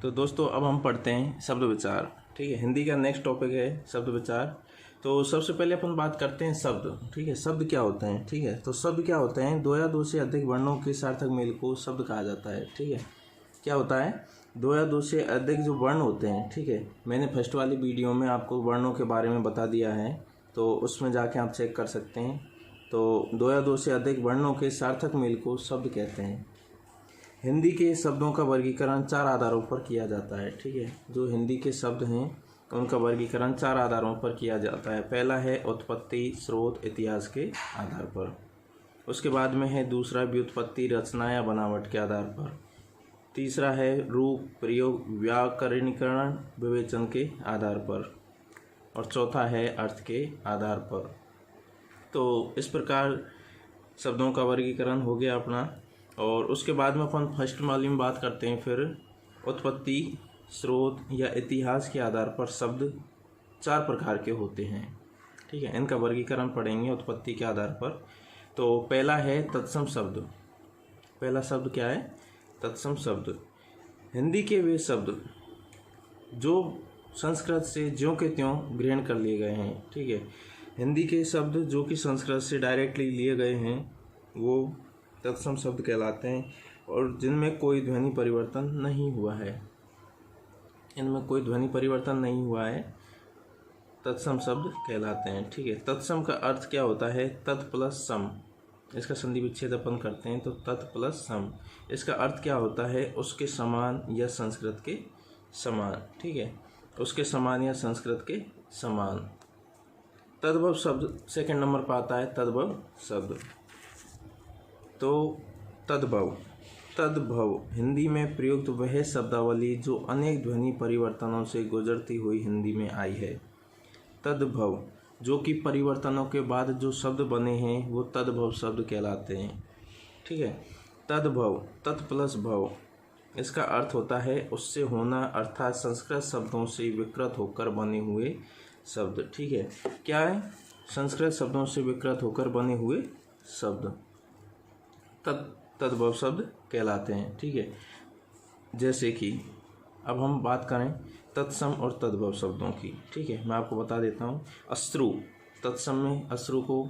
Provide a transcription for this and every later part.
तो दोस्तों अब हम पढ़ते हैं शब्द विचार। ठीक है, हिंदी का नेक्स्ट टॉपिक है शब्द विचार। तो सबसे पहले अपन बात करते हैं शब्द। ठीक है, शब्द क्या होते हैं। ठीक है, तो शब्द क्या होते हैं, दो या दो से अधिक वर्णों के सार्थक मेल को शब्द कहा जाता है। ठीक है, क्या होता है, दो या दो से अधिक जो वर्ण होते हैं। ठीक है, मैंने फर्स्ट वाली वीडियो में आपको वर्णों के बारे में बता दिया है, तो उसमें जाके आप चेक कर सकते हैं। तो दो या दो से अधिक वर्णों के सार्थक मेल को शब्द कहते हैं। हिंदी के शब्दों का वर्गीकरण चार आधारों पर किया जाता है। ठीक है, जो हिंदी के शब्द हैं उनका वर्गीकरण चार आधारों पर किया जाता है। पहला है उत्पत्ति, स्रोत, इतिहास के आधार पर। उसके बाद में है दूसरा व्युत्पत्ति, रचना या बनावट के आधार पर। तीसरा है रूप, प्रयोग, व्याकरणीकरण, विवेचन के आधार पर। और चौथा है अर्थ के आधार पर। तो इस प्रकार शब्दों का वर्गीकरण हो गया अपना। और उसके बाद में अपन फर्स्ट वाली में बात करते हैं। फिर उत्पत्ति, स्रोत या इतिहास के आधार पर शब्द चार प्रकार के होते हैं। ठीक है, इनका वर्गीकरण पढ़ेंगे उत्पत्ति के आधार पर। तो पहला है तत्सम शब्द। पहला शब्द क्या है, तत्सम शब्द। हिंदी के वे शब्द जो संस्कृत से ज्यों के त्यों ग्रहण कर लिए गए हैं। ठीक है, हिंदी के शब्द जो कि संस्कृत से डायरेक्टली लिए गए हैं वो तत्सम शब्द कहलाते हैं, और जिनमें कोई ध्वनि परिवर्तन नहीं हुआ है। इनमें कोई ध्वनि परिवर्तन नहीं हुआ है, तत्सम शब्द कहलाते हैं। ठीक है, तत्सम का अर्थ क्या होता है, तत् प्लस सम। इसका संधि विच्छेद अपन करते हैं तो तत् प्लस सम। इसका अर्थ क्या होता है, उसके समान या संस्कृत के समान। ठीक है, उसके समान या संस्कृत के समान। तद्भव शब्द सेकंड नंबर पर आता है, तद्भव शब्द। तो तद्भव, तद्भव हिंदी में प्रयुक्त वह शब्दावली जो अनेक ध्वनि परिवर्तनों से गुजरती हुई हिंदी में आई है। तद्भव जो कि परिवर्तनों के बाद जो शब्द बने हैं वो तद्भव शब्द कहलाते हैं। ठीक है, तद्भव, तत् प्लस भव। इसका अर्थ होता है उससे होना, अर्थात संस्कृत शब्दों से विकृत होकर बने हुए शब्द। ठीक है, क्या है, संस्कृत शब्दों से विकृत होकर बने हुए शब्द तद्भव शब्द कहलाते हैं। ठीक है, जैसे कि अब हम बात करें तत्सम और तद्भव शब्दों की। ठीक है, मैं आपको बता देता हूँ। अश्रु, तत्सम में अश्रु को,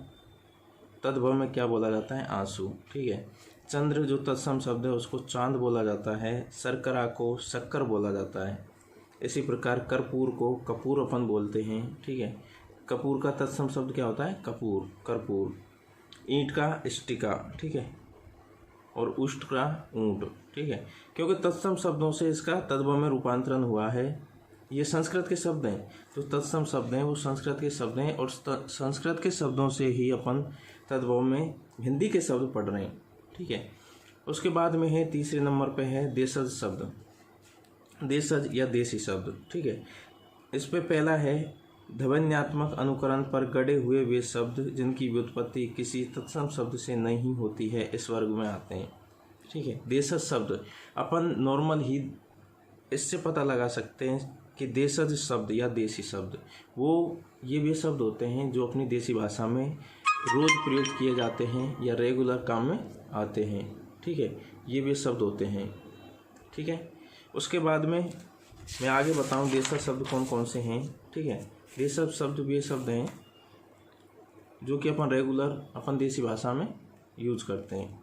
तद्भव में क्या बोला जाता है, आंसू। ठीक है, चंद्र जो तत्सम शब्द है उसको चांद बोला जाता है। शर्करा को शक्कर बोला जाता है। इसी प्रकार कर्पूर को कपूर अपन बोलते हैं। ठीक है, कपूर का तत्सम शब्द क्या होता है, कपूर, कर्पूर। ईंट का इष्टिका। ठीक है, और उष्ट का ऊंट। ठीक है, क्योंकि तत्सम शब्दों से इसका तद्भव में रूपांतरण हुआ है। ये संस्कृत के शब्द हैं, जो तत्सम शब्द हैं वो संस्कृत के शब्द हैं, और संस्कृत के शब्दों से ही अपन तद्भव में हिंदी के शब्द पढ़ रहे हैं। ठीक है, उसके बाद में है तीसरे नंबर पे है देशज शब्द, देशज या देसी शब्द। ठीक है, इस पे पहला है ध्वन्यात्मक अनुकरण पर गढ़े हुए वे शब्द जिनकी व्युत्पत्ति किसी तत्सम शब्द से नहीं होती है, इस वर्ग में आते हैं। ठीक है, देशज शब्द अपन नॉर्मल ही इससे पता लगा सकते हैं कि देशज शब्द या देसी शब्द ये वे शब्द होते हैं जो अपनी देसी भाषा में रोज प्रयोग किए जाते हैं या रेगुलर काम में आते हैं। ठीक है, ये वे शब्द होते हैं। ठीक है, उसके बाद में मैं आगे बताऊं देशज शब्द कौन कौन से हैं। ठीक है, देशज शब्द वे शब्द हैं जो कि अपन रेगुलर अपन देसी भाषा में यूज करते हैं।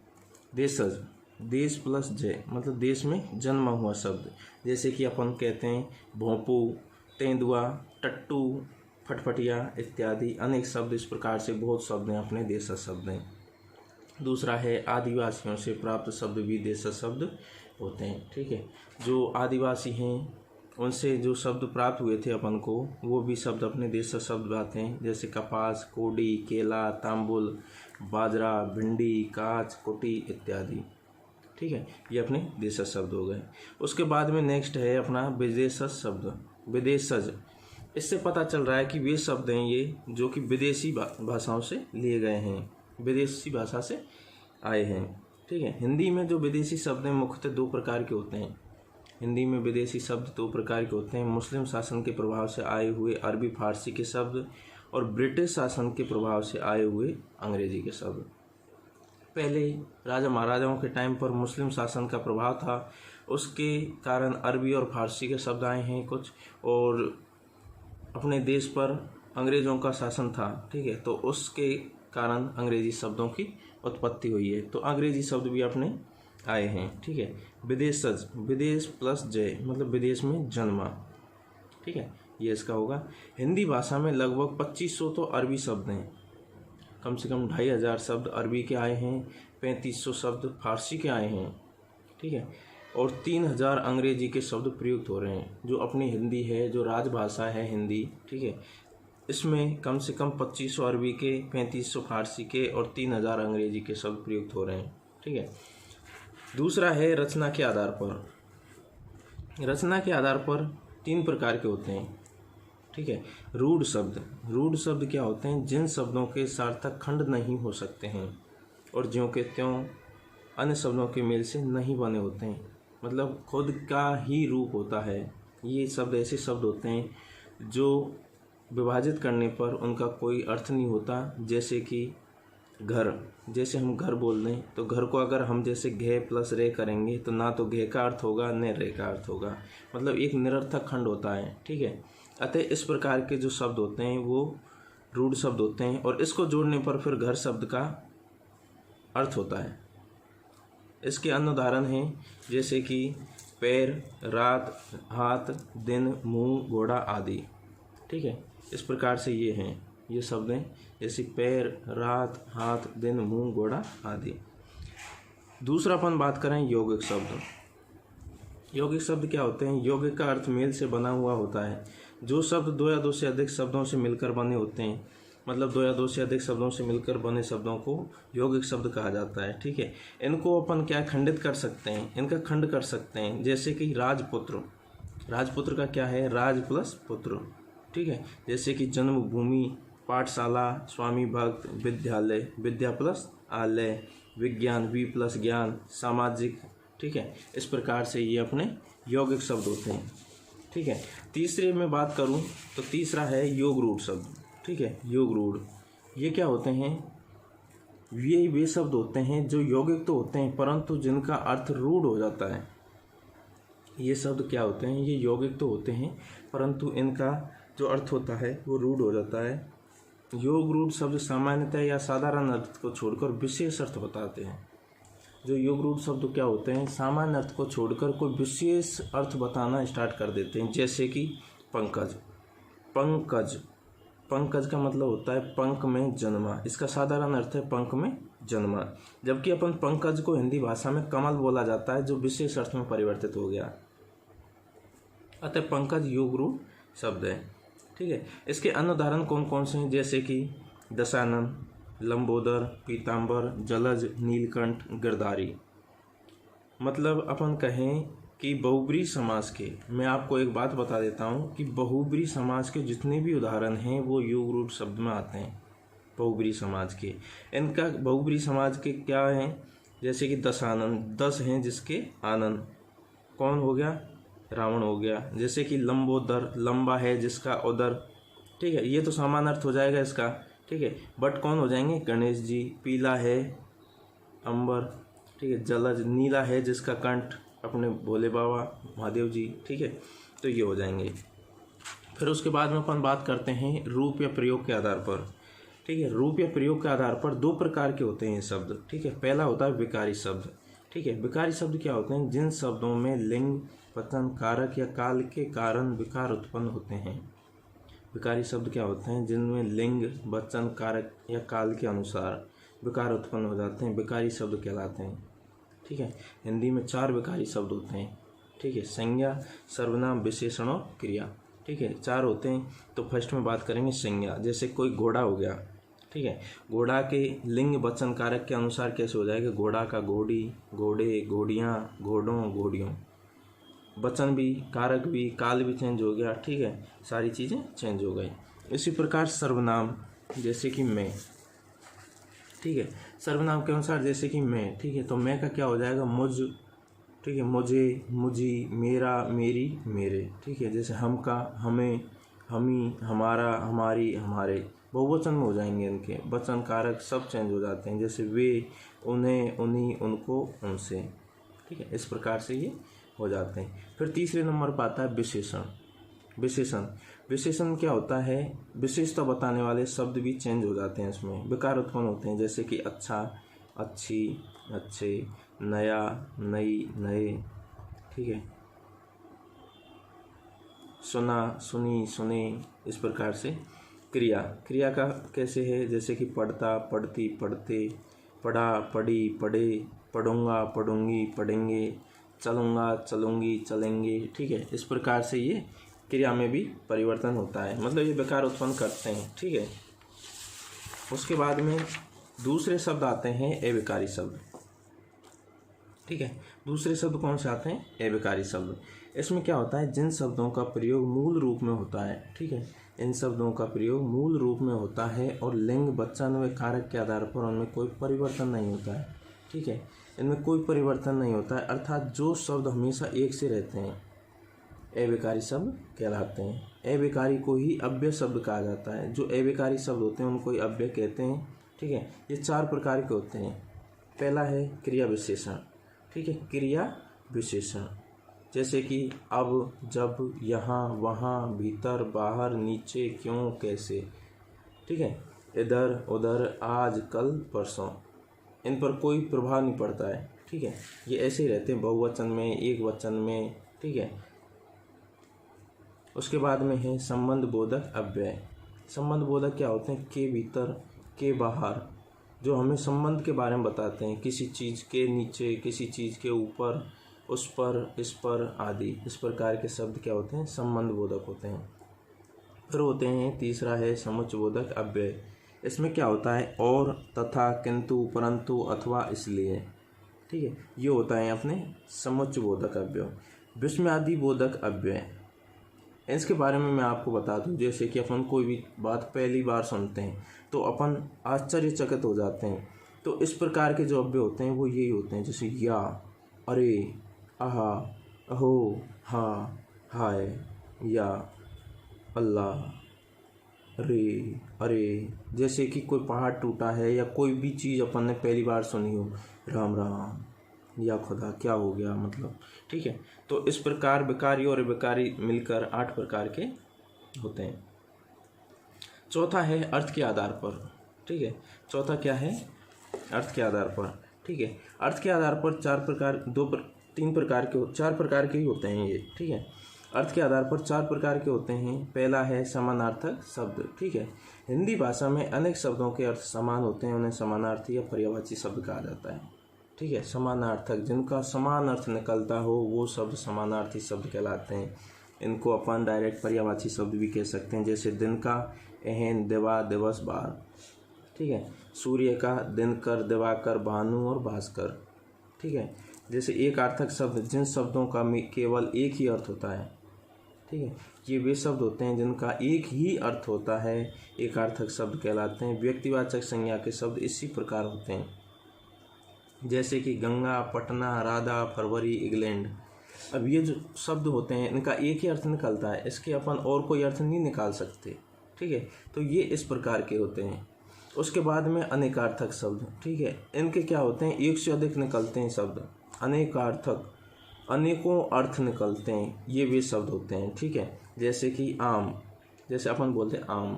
देशज, देश प्लस जय, मतलब देश में जन्मा हुआ शब्द। जैसे कि अपन कहते हैं भोंपू, तेंदुआ, टट्टू, फटफटिया इत्यादि अनेक शब्द। इस प्रकार से बहुत शब्द हैं अपने देशज शब्द हैं। दूसरा है आदिवासियों से प्राप्त शब्द भी देशज शब्द होते हैं। ठीक है, जो आदिवासी हैं उनसे जो शब्द प्राप्त हुए थे अपन को, वो भी शब्द अपने देशज शब्द आते हैं। जैसे कपास, कोडी, केला, तांबुल, बाजरा, भिंडी, काच, कोटी इत्यादि। ठीक है, ये अपने देशज शब्द हो गए। उसके बाद में नेक्स्ट है अपना विदेशज शब्द, विदेशज। इससे पता चल रहा है कि वे शब्द हैं ये जो कि विदेशी भाषाओं से लिए गए हैं, विदेशी भाषा से आए हैं। ठीक है, हिंदी में जो विदेशी शब्द हैं मुख्यतः दो प्रकार के होते हैं। हिंदी में विदेशी शब्द दो प्रकार के होते हैं, मुस्लिम शासन के प्रभाव से आए हुए अरबी फारसी के शब्द, और ब्रिटिश शासन के प्रभाव से आए हुए अंग्रेजी के शब्द। पहले राजा महाराजाओं के टाइम पर मुस्लिम शासन का प्रभाव था, उसके कारण अरबी और फारसी के शब्द आए हैं कुछ, और अपने देश पर अंग्रेज़ों का शासन था, ठीक है, तो उसके कारण अंग्रेजी शब्दों की उत्पत्ति हुई है, तो अंग्रेजी शब्द भी अपने आए हैं, ठीक है। विदेशज, विदेश प्लस जय मतलब विदेश में जन्मा, ठीक है, ये इसका होगा। हिंदी भाषा में लगभग 2500 तो अरबी शब्द हैं, कम से कम 2500 शब्द अरबी के आए हैं, 3500 शब्द फारसी के आए हैं, ठीक है, और 3000 अंग्रेजी के शब्द प्रयुक्त हो रहे हैं। जो अपनी हिंदी है, जो राजभाषा है हिंदी, ठीक है, इसमें कम से कम 2500 अरबी के, 3500 फारसी के और 3000 अंग्रेजी के शब्द प्रयुक्त हो रहे हैं, ठीक है। दूसरा है रचना के आधार पर। रचना के आधार पर 3 प्रकार के होते हैं, ठीक है। रूढ़ शब्द, रूढ़ शब्द क्या होते हैं? जिन शब्दों के सार्थक खंड नहीं हो सकते हैं और ज्यों के त्यों अन्य शब्दों के मेल से नहीं बने होते हैं, मतलब खुद का ही रूप होता है। ये शब्द ऐसे शब्द होते हैं जो विभाजित करने पर उनका कोई अर्थ नहीं होता, जैसे कि घर, जैसे हम घर बोल दें तो घर को अगर हम जैसे घे प्लस रे करेंगे तो ना तो घे का अर्थ होगा न रे का अर्थ होगा, मतलब एक निरर्थक खंड होता है, ठीक है। अतः इस प्रकार के जो शब्द होते हैं वो रूढ़ शब्द होते हैं, और इसको जोड़ने पर फिर घर शब्द का अर्थ होता है। इसके अन्य उदाहरण हैं जैसे कि पैर, रात, हाथ, दिन, मुंह, घोड़ा आदि, ठीक है। इस प्रकार से ये हैं, ये शब्द हैं जैसे पैर, रात, हाथ, दिन, मुंह, घोड़ा आदि। दूसरा अपन बात करें यौगिक शब्द। यौगिक शब्द क्या होते हैं? यौगिक का अर्थ मेल से बना हुआ होता है। जो शब्द 2 या 2 से अधिक शब्दों से मिलकर बने होते हैं, मतलब 2 या 2 से अधिक शब्दों से मिलकर बने शब्दों को यौगिक शब्द कहा जाता है, ठीक है। इनको अपन क्या खंडित कर सकते हैं, इनका खंड कर सकते हैं, जैसे कि राजपुत्र। राजपुत्र का क्या है? राज प्लस पुत्र, ठीक है। जैसे कि जन्मभूमि, पाठशाला, स्वामी भक्त, विद्यालय, विद्या प्लस आलय, विज्ञान, वी प्लस ज्ञान, सामाजिक, ठीक है। इस प्रकार से ये अपने यौगिक शब्द होते हैं, ठीक है। तीसरे में बात करूं तो तीसरा है योग रूढ़ शब्द, ठीक है। योग रूढ़ ये क्या होते हैं? ये वे शब्द होते हैं जो यौगिक तो होते हैं परंतु जिनका अर्थ रूढ़ हो जाता है। ये शब्द क्या होते हैं? ये यौगिक तो होते हैं परंतु इनका जो अर्थ होता है वो रूढ़ हो जाता है। योग रूढ़ शब्द सामान्यतः या साधारण अर्थ को छोड़कर विशेष अर्थ बताते हैं। जो योग रूढ़ शब्द क्या होते हैं? सामान्य अर्थ को छोड़कर कोई विशेष अर्थ बताना स्टार्ट कर देते हैं, जैसे कि पंकज। पंकज, पंकज का मतलब होता है पंख में जन्मा, इसका साधारण अर्थ है पंख में जन्मा, जबकि अपन पंकज को हिंदी भाषा में कमल बोला जाता है जो विशेष अर्थ में परिवर्तित हो गया। अतः पंकज योग रूढ़ शब्द है, ठीक है। इसके अन्य उदाहरण कौन कौन से हैं? जैसे कि दशानन, लंबोदर, पीताम्बर, जलज, नीलकंठ, गिरधारी। मतलब अपन कहें कि बहुब्री समास के, मैं आपको एक बात बता देता हूँ कि बहुब्री समास के जितने भी उदाहरण हैं वो योग रूढ़ शब्द में आते हैं। बहुब्री समाज के, इनका बहुब्री समाज के क्या हैं? जैसे कि दशानन, 10 हैं जिसके आनंद, कौन हो गया? रावण हो गया। जैसे कि लंबोदर, लंबा है जिसका उदर, ठीक है, ये तो सामान्य अर्थ हो जाएगा इसका, ठीक है। बट कौन हो जाएंगे? गणेश जी। पीला है अंबर, ठीक है। जलज, नीला है जिसका कंठ, अपने भोले बाबा महादेव जी, ठीक है। तो ये हो जाएंगे। फिर उसके बाद में अपन बात करते हैं रूप या प्रयोग के आधार पर, ठीक है। रूप या प्रयोग के आधार पर 2 प्रकार के होते हैं शब्द, ठीक है। पहला होता है विकारी शब्द, ठीक है। विकारी शब्द क्या होते हैं? जिन शब्दों में लिंग, वचन, कारक या काल के कारण विकार उत्पन्न होते हैं। विकारी शब्द क्या होते हैं? जिनमें लिंग, वचन, कारक या काल के अनुसार विकार उत्पन्न हो जाते हैं, विकारी शब्द कहलाते हैं, ठीक है। हिंदी में 4 विकारी शब्द होते हैं, ठीक है। संज्ञा, सर्वनाम, विशेषण और क्रिया, ठीक है, 4 होते हैं। तो फर्स्ट में बात करेंगे संज्ञा। जैसे कोई घोड़ा हो गया, ठीक है। घोड़ा के लिंग, वचन, कारक के अनुसार कैसे हो जाएगा? घोड़ा का घोड़ी, घोड़े, घोड़ियाँ, घोड़ों, घोड़ियों। वचन भी, कारक भी, काल भी चेंज हो गया, ठीक है, सारी चीज़ें चेंज हो गई। इसी प्रकार सर्वनाम, जैसे कि मैं, ठीक है। सर्वनाम के अनुसार जैसे कि मैं, ठीक है, तो मैं का क्या हो जाएगा? मुझ, ठीक है। मुझे, मुझी, मेरा, मेरी, मेरे, ठीक है। जैसे हम का हमें, हमी, हमारा, हमारी, हमारे, बहुवचन में हो जाएंगे इनके। वचन, कारक सब चेंज हो जाते हैं, जैसे वे, उन्हें, उन्हीं, उनको, उनसे, ठीक है। इस प्रकार से ये हो जाते हैं। फिर तीसरे नंबर पर आता है विशेषण। विशेषण विशेषण क्या होता है, विशेषता बताने वाले शब्द भी चेंज हो जाते हैं, इसमें विकार उत्पन्न होते हैं, जैसे कि अच्छा, अच्छी, अच्छे, नया, नई, नए, ठीक है, सुना, सुनी, सुने। इस प्रकार से क्रिया क्रिया का कैसे है, जैसे कि पढ़ता, पढ़ती, पढ़ते, पढ़ा, पढ़ी, पढ़े, पढ़ूंगा, पढ़ूंगी, पढ़ेंगे, चलूँगा, चलूँगी, चलेंगे, ठीक है। इस प्रकार से ये क्रिया में भी परिवर्तन होता है, मतलब ये विकार उत्पन्न करते हैं, ठीक है। उसके बाद में दूसरे शब्द आते हैं अविकारी शब्द, ठीक है। दूसरे शब्द कौन से आते हैं, अविकारी शब्द। इसमें क्या होता है, जिन शब्दों का प्रयोग मूल रूप में होता है, ठीक है, इन शब्दों का प्रयोग मूल रूप में होता है और लिंग, वचन व कारक के आधार पर उनमें कोई परिवर्तन नहीं होता है, ठीक है, इनमें कोई परिवर्तन नहीं होता है, अर्थात जो शब्द हमेशा एक से रहते हैं अविकारी शब्द कहलाते हैं। अविकारी को ही अव्यय शब्द कहा जाता है। जो अविकारी शब्द होते हैं उनको ही अव्यय कहते हैं, ठीक है। ये 4 प्रकार के होते हैं। पहला है क्रिया विशेषण, ठीक है, क्रिया विशेषण, जैसे कि अब, जब, यहाँ, वहाँ, भीतर, बाहर, नीचे, क्यों, कैसे, ठीक है, इधर, उधर, आज, कल, परसों, इन पर कोई प्रभाव नहीं पड़ता है, ठीक है, ये ऐसे ही रहते हैं बहुवचन में, एक वचन में, ठीक है। उसके बाद में है संबंध बोधक अव्यय। संबंध बोधक क्या होते हैं, के भीतर, के बाहर, जो हमें संबंध के बारे में बताते हैं, किसी चीज़ के नीचे, किसी चीज़ के ऊपर, उस पर, इस पर आदि। इस प्रकार के शब्द क्या होते हैं, संबंध बोधक होते हैं। फिर होते हैं, तीसरा है समुच्चय बोधक अव्यय। इसमें क्या होता है, और, तथा, किंतु, परंतु, अथवा, इसलिए, ठीक है, ये होता है अपने समुच्चय बोधक अव्यय। विस्मयादि बोधक अव्यय, इसके बारे में मैं आपको बता दूं, जैसे कि अपन कोई भी बात पहली बार सुनते हैं तो अपन आश्चर्यचकित हो जाते हैं, तो इस प्रकार के जो अव्यय होते हैं वो यही होते हैं, जैसे या, अरे, आहा, अहो, हाँ, हाय, या, अल्लाह, रे, अरे। जैसे कि कोई पहाड़ टूटा है या कोई भी चीज़ अपन ने पहली बार सुनी हो, राम राम, या खुदा क्या हो गया, मतलब, ठीक है। तो इस प्रकार विकारी और विकारी मिलकर 8 प्रकार के होते हैं। चौथा है अर्थ के आधार पर, ठीक है। चौथा क्या है, अर्थ के आधार पर, ठीक है। अर्थ के आधार पर 4 प्रकार के ही होते हैं ये, ठीक है। अर्थ के आधार पर 4 प्रकार के होते हैं। पहला है समानार्थक शब्द, ठीक है। हिंदी भाषा में अनेक शब्दों के अर्थ समान होते हैं, उन्हें समानार्थी या पर्यायवाची शब्द कहा जाता है, ठीक है। समानार्थक, जिनका समान अर्थ निकलता हो वो शब्द समानार्थी शब्द कहलाते हैं। इनको अपन डायरेक्ट पर्यायवाची शब्द भी कह सकते हैं, जैसे दिन का, एहन, दिवा, दिवस, बार, ठीक है। सूर्य का, दिनकर, दिवाकर, भानु और भास्कर, ठीक है। जैसे एक अर्थक शब्द, जिन शब्दों का केवल एक ही अर्थ होता है, ठीक है, ये वे शब्द होते हैं जिनका एक ही अर्थ होता है, एक अर्थक शब्द कहलाते हैं। व्यक्तिवाचक संज्ञा के शब्द इसी प्रकार होते हैं, जैसे कि गंगा, पटना, राधा, फरवरी, इंग्लैंड। अब ये जो शब्द होते हैं इनका एक ही अर्थ निकलता है, इसके अपन और कोई अर्थ नहीं निकाल सकते, ठीक है। तो ये इस प्रकार के होते हैं। उसके बाद में अनेकार्थक शब्द, ठीक है, इनके क्या होते हैं, एक से अधिक निकलते हैं शब्द, अनेकार्थक, अनेकों अर्थ निकलते हैं, ये वे शब्द होते हैं, ठीक है। जैसे कि आम, जैसे अपन बोलते हैं आम,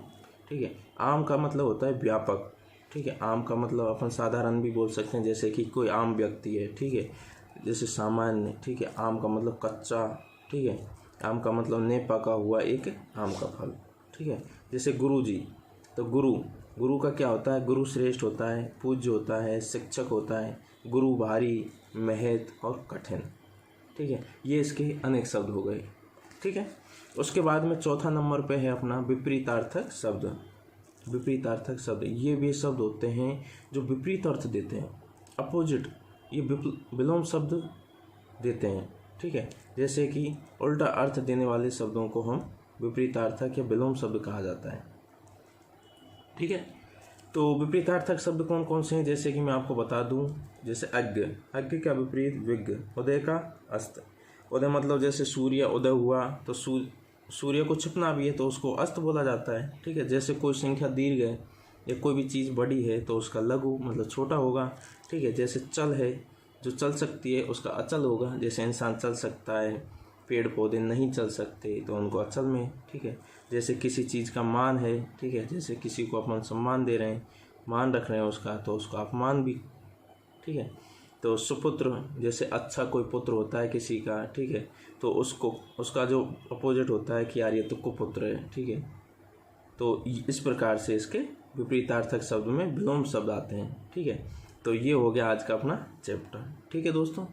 ठीक है, आम का मतलब होता है व्यापक, ठीक है। आम का मतलब अपन साधारण भी बोल सकते हैं, जैसे कि कोई आम व्यक्ति है, ठीक है, जैसे सामान्य, ठीक है। आम का मतलब कच्चा, ठीक है, आम का मतलब नहीं पका हुआ एक आम का फल, ठीक है। जैसे गुरु जी, तो गुरु का क्या होता है, गुरु श्रेष्ठ होता है, पूज्य होता है, शिक्षक होता है, गुरु भारी, महत और कठिन, ठीक है। ये इसके अनेक शब्द हो गए, ठीक है। उसके बाद में चौथा नंबर पे है अपना विपरीतार्थक शब्द। विपरीतार्थक शब्द ये वे शब्द होते हैं जो विपरीत अर्थ देते हैं, अपोजिट, ये विलोम शब्द देते हैं, ठीक है। जैसे कि उल्टा अर्थ देने वाले शब्दों को हम विपरीतार्थक या विलोम शब्द कहा जाता है, ठीक है। तो विपरीतार्थक शब्द कौन कौन से हैं, जैसे कि मैं आपको बता दूं, जैसे अज्ञ का विपरीत विज्ञ, उदय का अस्त। उदय मतलब जैसे सूर्य उदय हुआ तो सूर्य को छिपना भी है तो उसको अस्त बोला जाता है, ठीक है। जैसे कोई संख्या दीर्घ है या कोई भी चीज़ बड़ी है तो उसका लघु मतलब छोटा होगा, ठीक है। जैसे चल है जो चल सकती है उसका अचल होगा, जैसे इंसान चल सकता है, पेड़ पौधे नहीं चल सकते तो उनको अचल में, ठीक है। जैसे किसी चीज़ का मान है, ठीक है, जैसे किसी को अपन सम्मान दे रहे हैं, मान रख रहे हैं उसका, तो उसका अपमान भी, ठीक है। तो सुपुत्र, जैसे अच्छा कोई पुत्र होता है किसी का, ठीक है, तो उसको उसका जो अपोजिट होता है कि यार ये तो कुपुत्र है, ठीक है। तो इस प्रकार से इसके विपरीतार्थक शब्द में विलोम शब्द आते हैं, ठीक है। तो ये हो गया आज का अपना चैप्टर, ठीक है दोस्तों।